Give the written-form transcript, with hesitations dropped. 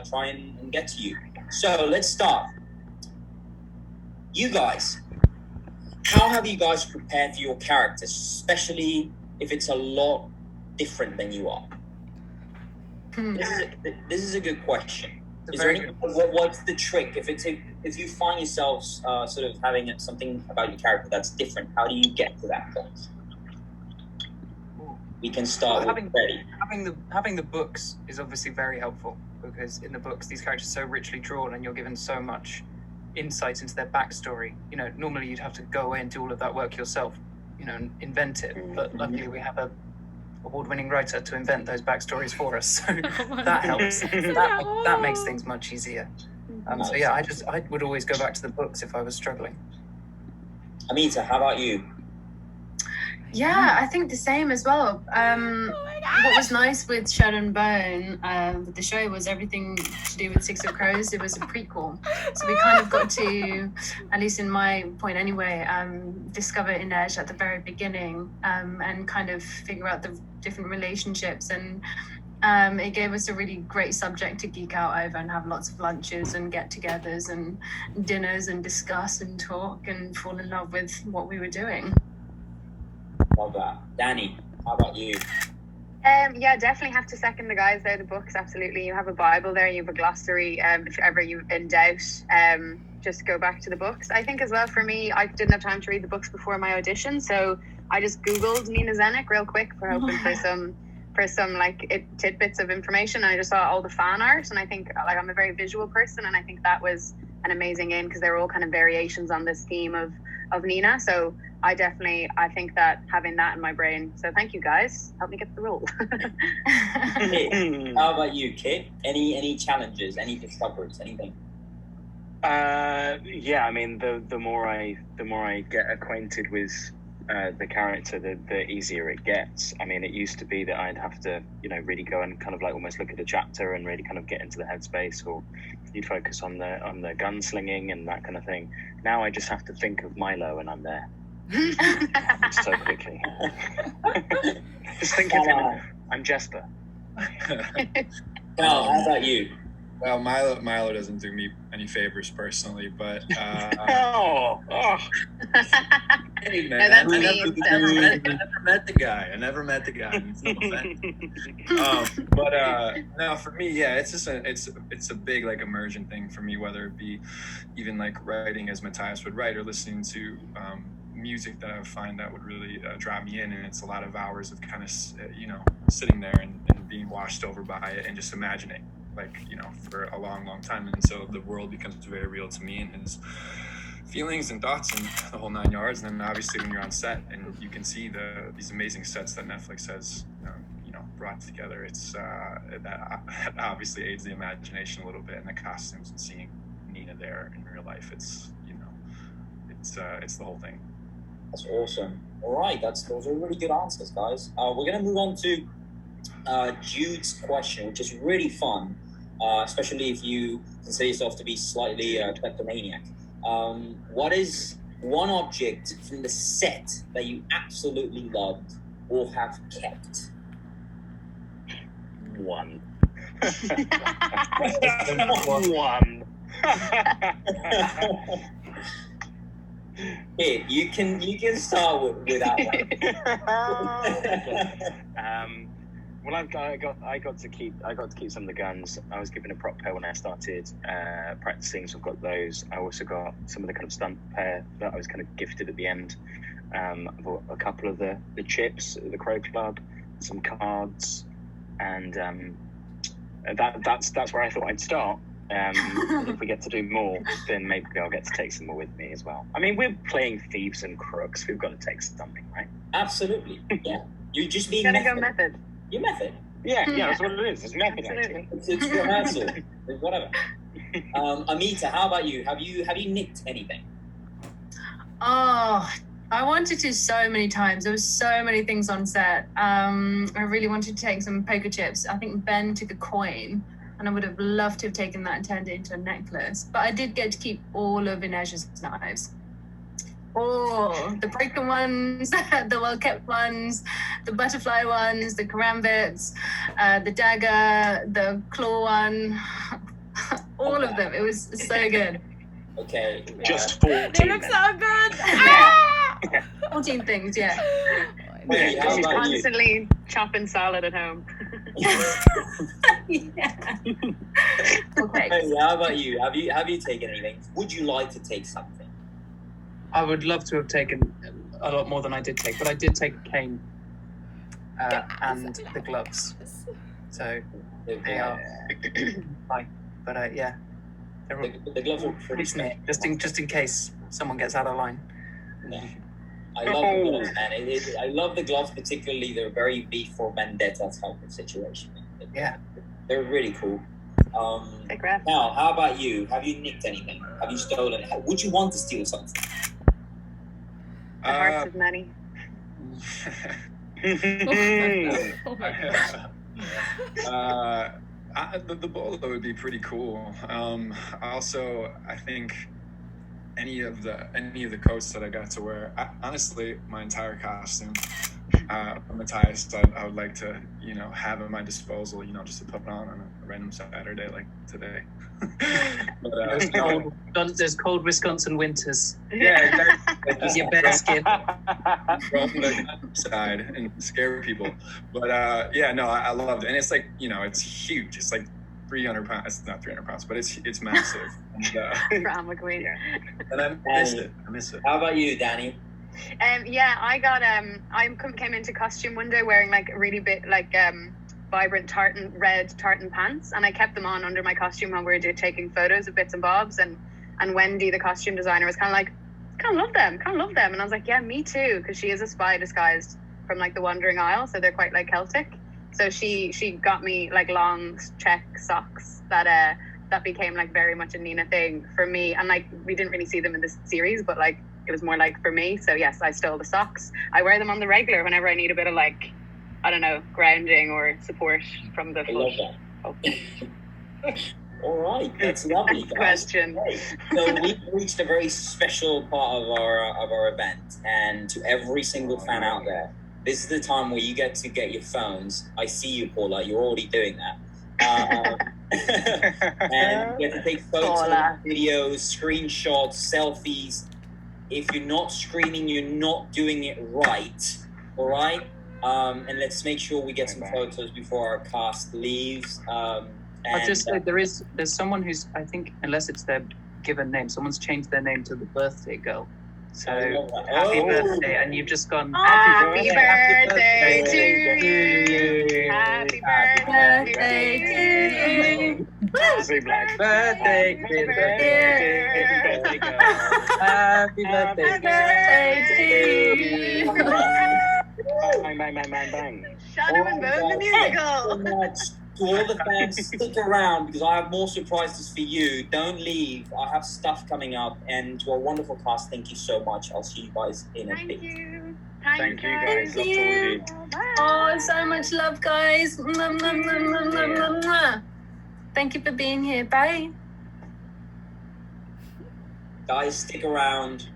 try and get to you. So let's start. You guys, how have you guys prepared for your characters, especially if it's a lot different than you are? This is a good question. Is there what's the trick? If you find yourselves sort of having something about your character that's different, how do you get to that point? We can start with Freddie. Having the books is obviously very helpful, because in the books these characters are so richly drawn and you're given so much insight into their backstory. You know, normally you'd have to go away and do all of that work yourself, you know, and invent it. But luckily we have a award-winning writer to invent those backstories for us, so that helps. That makes things much easier. So yeah, I would always go back to the books if I was struggling. Amita, how about you? Yeah, I think the same as well. What was nice with Shadow and Bone with the show was everything to do with Six of Crows. It was a prequel, so we kind of got to, at least in my point anyway, discover Inej at the very beginning, and kind of figure out the different relationships, and it gave us a really great subject to geek out over and have lots of lunches and get-togethers and dinners and discuss and talk and fall in love with what we were doing. Love that. Danny, how about you? Yeah, definitely have to second the guys there. The books, absolutely. You have a Bible there, you have a glossary. If ever you're in doubt, just go back to the books. I think as well, for me, I didn't have time to read the books before my audition, so I just Googled Nina Zenik real quick for hoping for some like tidbits of information. And I just saw all the fan art, and I think, like, I'm a very visual person, and I think that was an amazing in, because they were all kind of variations on this theme of Nina. So I think that having that in my brain. So thank you guys, help me get the role. How about you, Kit? Any challenges, any discoveries, anything? Yeah, I mean, the more I get acquainted with the character, the easier it gets. I mean, it used to be that I'd have to, you know, really go and kind of like almost look at a chapter and really kind of get into the headspace, or you'd focus on the gunslinging and that kind of thing. Now I just have to think of Milo and I'm there. So quickly. Just think of him. I'm Jesper. Now, how about you? Well, Milo doesn't do me any favors personally, but hey man, I never met the guy. It's no offense. But no, for me, yeah, it's just it's a big like immersion thing for me. Whether it be even like writing as Matthias would write, or listening to music that I find that would really draw me in, and it's a lot of hours of kind of sitting there and being washed over by it and just imagining, like, you know, for a long time. And so the world becomes very real to me, and his feelings and thoughts and the whole 9 yards. And then obviously when you're on set and you can see these amazing sets that Netflix has brought together, it's that obviously aids the imagination a little bit, and the costumes and seeing Nina there in real life, it's the whole thing. That's awesome. All right, those are really good answers, guys. We're gonna move on to Jude's question, which is really fun, especially if you consider yourself to be slightly kleptomaniac. What is one object from the set that you absolutely loved or have kept? One. Here, you can start with that one. Well, I got to keep some of the guns. I was given a prop pair when I started practicing, so I've got those. I also got some of the kind of stunt pair that I was kind of gifted at the end. I bought a couple of the chips, the Crow Club, some cards, and that's where I thought I'd start. If we get to do more, then maybe I'll get to take some more with me as well. I mean, we're playing thieves and crooks. We've got to take something, right? Absolutely. Yeah. You just mean gotta go method. Your method. Yeah, that's what it is. It's method. Absolutely. It's rehearsal. It's whatever. Amita, how about you? Have you nicked anything? Oh, I wanted to so many times. There was so many things on set. I really wanted to take some poker chips. I think Ben took a coin, and I would have loved to have taken that and turned it into a necklace. But I did get to keep all of Inej's knives. all the broken ones, the well-kept ones, the butterfly ones, the karambits, the dagger, the claw one, all of them. It was so good. Okay. Just 14. They look so good. Ah! 14 things, yeah. Hey, how She's about you? constantly chopping salad at home. Yeah. Okay. Hey, how about you? Have you taken anything? Would you like to take something? I would love to have taken a lot more than I did take, but I did take a cane and the gloves. So they are fine. But yeah, they're all The gloves are pretty pretty special. just in case someone gets out of line. Yeah. I love the gloves, man. I love the gloves, particularly. They're very V for Vendetta type of situation. Yeah. They're really cool. Take rest. Now, how about you? Have you nicked anything? Have you stolen? Would you want to steal something? The hearts of many. The bolo would be pretty cool. Also, I think any of the coats that I got to wear, honestly, my entire costume, Matthias, I would like to, have at my disposal, just to put on a random Saturday like today. But, There's cold Wisconsin winters. yeah, With your bare skin. go on the side and scare people. But I loved it, and it's like it's huge. It's like 300 pounds. It's not 300 pounds, but it's massive. And, Drama queen. and I miss it. How about you, Danny? I got I came into costume one day wearing like really bit like vibrant red tartan pants, and I kept them on under my costume when we were taking photos of bits and bobs, and Wendy, the costume designer, was kind of like, kind of love them, and I was like, yeah, me too, because she is a spy disguised from like the Wandering Isle, so they're quite like Celtic. So she got me like long check socks that became like very much a Nina thing for me, and like we didn't really see them in this series, but like it was more like for me. So yes, I stole the socks. I wear them on the regular whenever I need a bit of like, I don't know, grounding or support from the I love foot. that. All right, that's lovely, guys. Question. Great. So we've reached a very special part of our event, and to every single fan out there, this is the time where you get to get your phones. I see you, Paula. You're already doing that. And you get to take photos, Paula. videos, screenshots, selfies. If you're not screening, you're not doing it right. All right. And let's make sure we get some photos before our cast leaves. I'll just say there's someone who's, I think, unless it's their given name, someone's changed their name to the birthday girl. So happy birthday, and you've just gone Happy birthday to you. Happy birthday to you. Happy black birthday, Happy birthday. Happy birthday to you. Bang. Shadow and Bone the musical. So much. To all the fans, stick around because I have more surprises for you. Don't leave. I have stuff coming up. And to our wonderful cast, thank you so much. I'll see you guys in a Thank bit. you. Thank you guys. Love to all of you. Bye. Oh, so much love, guys. Mwah, mwah, mwah, mwah, mwah, mwah, mwah. Thank you for being here. Bye. Guys, stick around.